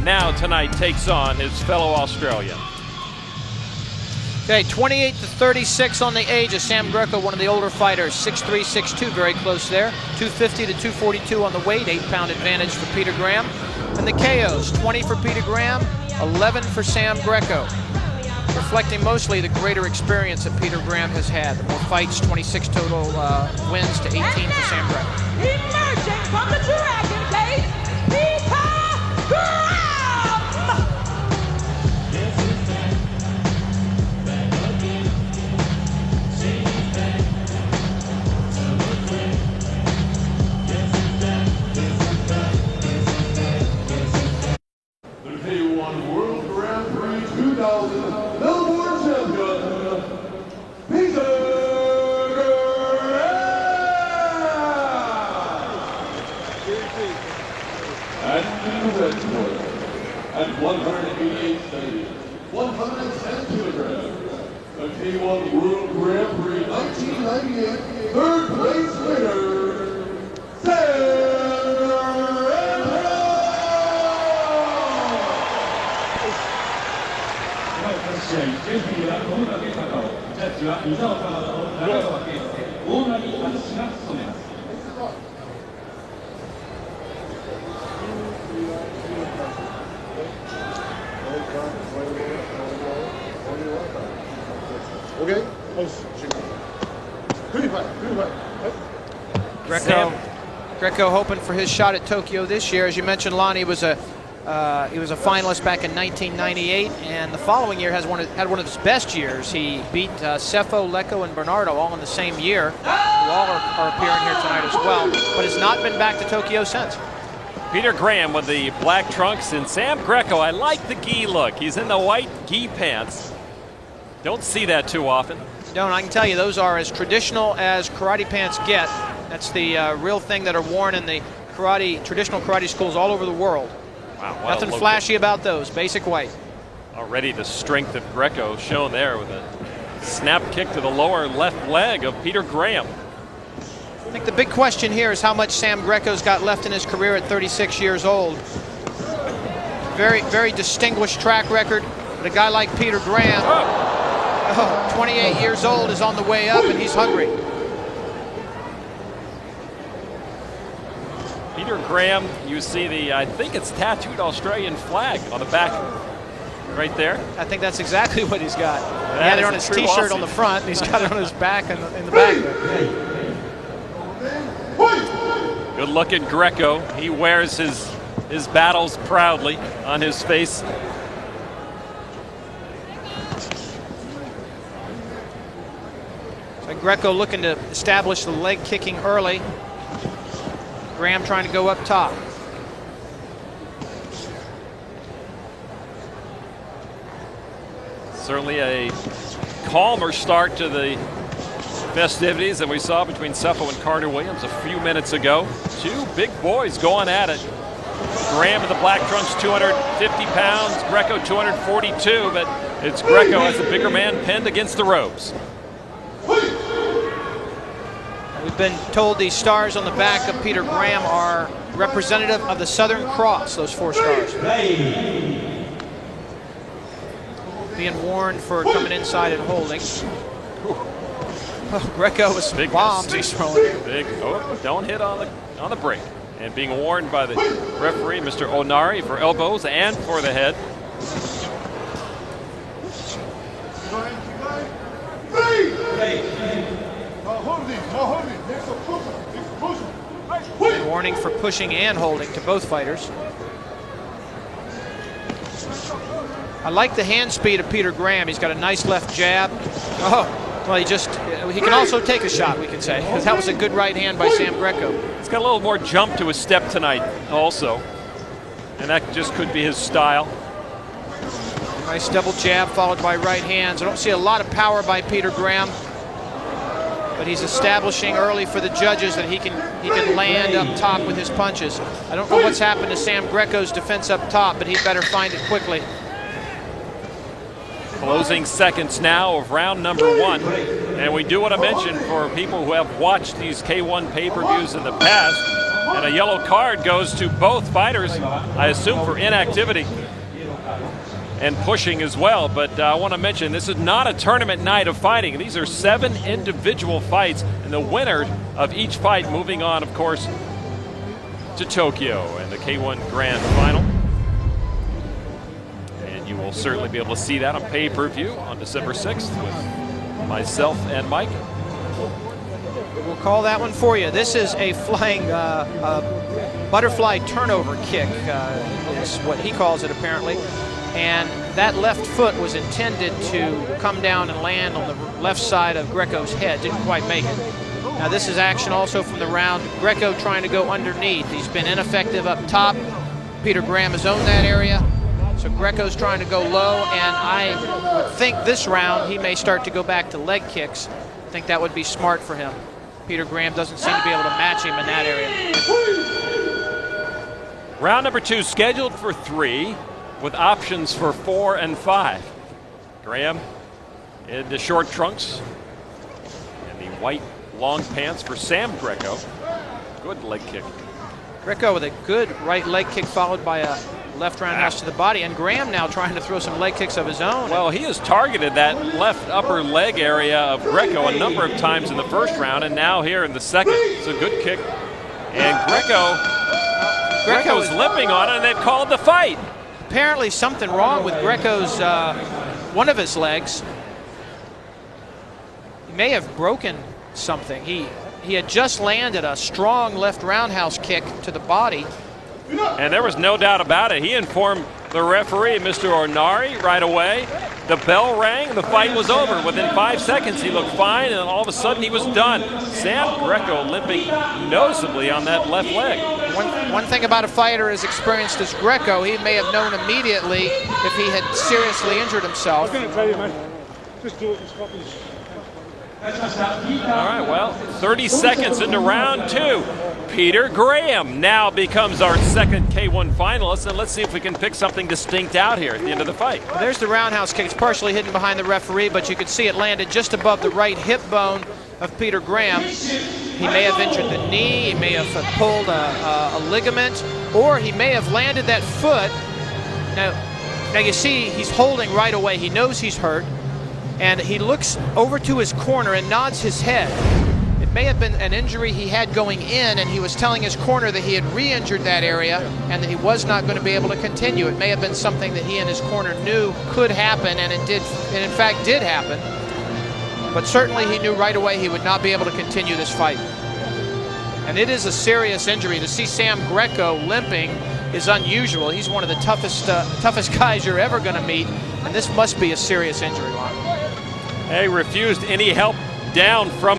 now tonight takes on his fellow Australian. Okay, 28 to 36 on the age of Sam Greco, one of the older fighters. 6'3", 6'2", very close there. 250 to 242 on the weight, 8-pound advantage for Peter Graham. And the KOs, 20 for Peter Graham, 11 for Sam Greco. Reflecting mostly the greater experience that Peter Graham has had. The more fights, 26 total wins to 18 for Sam Greco. Emerging from the Dragon Gate, Peter Graham! World Grand Prix 2000 Melbourne champion, Peter and in the red corner, at 188 centimeters, 110 kilograms, the K1 World Grand Prix 1998 third place winner, Sam. Okay. Greco hoping for his shot at Tokyo this year. As you mentioned, Lonnie was a finalist back in 1998, and the following year had one of his best years. He beat Cepho, Lecco, and Bernardo all in the same year, who all are appearing here tonight as well, but has not been back to Tokyo since. Peter Graham with the black trunks, and Sam Greco, I like the gi look. He's in the white gi pants. Don't see that too often. Don't, I can tell you those are as traditional as karate pants get. That's the real thing that are worn in the traditional karate schools all over the world. Wow, nothing flashy about those, basic white. Already the strength of Greco shown there with a snap kick to the lower left leg of Peter Graham. I think the big question here is how much Sam Greco's got left in his career at 36 years old. Very, very distinguished track record, but a guy like Peter Graham, 28 years old, is on the way up, and he's hungry. Peter Graham, you see the, I think it's tattooed Australian flag on the back right there. I think that's exactly what he's got. He That had it is on a his true t-shirt Aussie. on the front, and he's got it on his back in the back. Good looking Greco. He wears his battles proudly on his face. So Greco looking to establish the leg kicking early. Graham trying to go up top. Certainly a calmer start to the festivities than we saw between Cepho and Carter Williams a few minutes ago. Two big boys going at it. Graham in the black trunks, 250 pounds. Greco, 242, but it's Greco as the bigger man pinned against the ropes. We've been told these stars on the back of Peter Graham are representative of the Southern Cross, those 4 stars. Being worn for coming inside and holding. Oh, Greco with some Big bombs he's throwing. Big, don't hit on the break. And being warned by the referee, Mr. Onari, for elbows and for the head. Warning for pushing and holding to both fighters. I like the hand speed of Peter Graham. He's got a nice left jab. Oh, well, he can also take a shot, we can say, because that was a good right hand by Sam Greco. He's got a little more jump to his step tonight also. And that just could be his style. Nice double jab followed by right hands. I don't see a lot of power by Peter Graham, but he's establishing early for the judges that he can land up top with his punches. I don't know what's happened to Sam Greco's defense up top, but he better find it quickly. Closing seconds now of round number 1. And we do want to mention for people who have watched these K1 pay-per-views in the past, And a yellow card goes to both fighters, I assume for inactivity and pushing as well. But I want to mention, this is not a tournament night of fighting. These are 7 individual fights, and the winner of each fight moving on, of course, to Tokyo and the K1 Grand Final. And you will certainly be able to see that on pay-per-view on December 6th with myself and Mike. We'll call that one for you. This is a flying butterfly turnover kick, is what he calls it apparently. And that left foot was intended to come down and land on the left side of Greco's head. Didn't quite make it. Now this is action also from the round. Greco trying to go underneath. He's been ineffective up top. Peter Graham has owned that area. So Greco's trying to go low, and I would think this round he may start to go back to leg kicks. I think that would be smart for him. Peter Graham doesn't seem to be able to match him in that area. Round number 2 scheduled for 3 with options for 4 and 5. Graham in the short trunks and the white long pants for Sam Greco. Good leg kick. Greco with a good right leg kick followed by a left roundhouse to the body, and Graham now trying to throw some leg kicks of his own. Well, he has targeted that left upper leg area of Greco a number of times in the first round, and now here in the second. It's a good kick. And Greco is limping on it, and they've called the fight. Apparently something wrong with Greco's, one of his legs. He may have broken something. He had just landed a strong left roundhouse kick to the body. And there was no doubt about it. He informed the referee, Mr. Ornari, right away. The bell rang, the fight was over. Within 5 seconds, he looked fine, and all of a sudden, he was done. Sam Greco limping noticeably on that left leg. One thing about a fighter as experienced as Greco, he may have known immediately if he had seriously injured himself. I'm going to tell you, man. Just do it and stop this. All right, well, 30 seconds into round 2. Peter Graham now becomes our second K1 finalist, and let's see if we can pick something distinct out here at the end of the fight. Well, there's the roundhouse kick. It's partially hidden behind the referee, but you could see it landed just above the right hip bone of Peter Graham. He may have injured the knee, he may have pulled a ligament, or he may have landed that foot. Now you see he's holding right away. He knows he's hurt, and he looks over to his corner and nods his head. It may have been an injury he had going in, and he was telling his corner that he had re-injured that area and that he was not going to be able to continue. It may have been something that he and his corner knew could happen, and it in fact did happen. But certainly he knew right away he would not be able to continue this fight. And it is a serious injury. To see Sam Greco limping is unusual. He's one of the toughest guys you're ever going to meet, and this must be a serious injury, Ron. He refused any help down from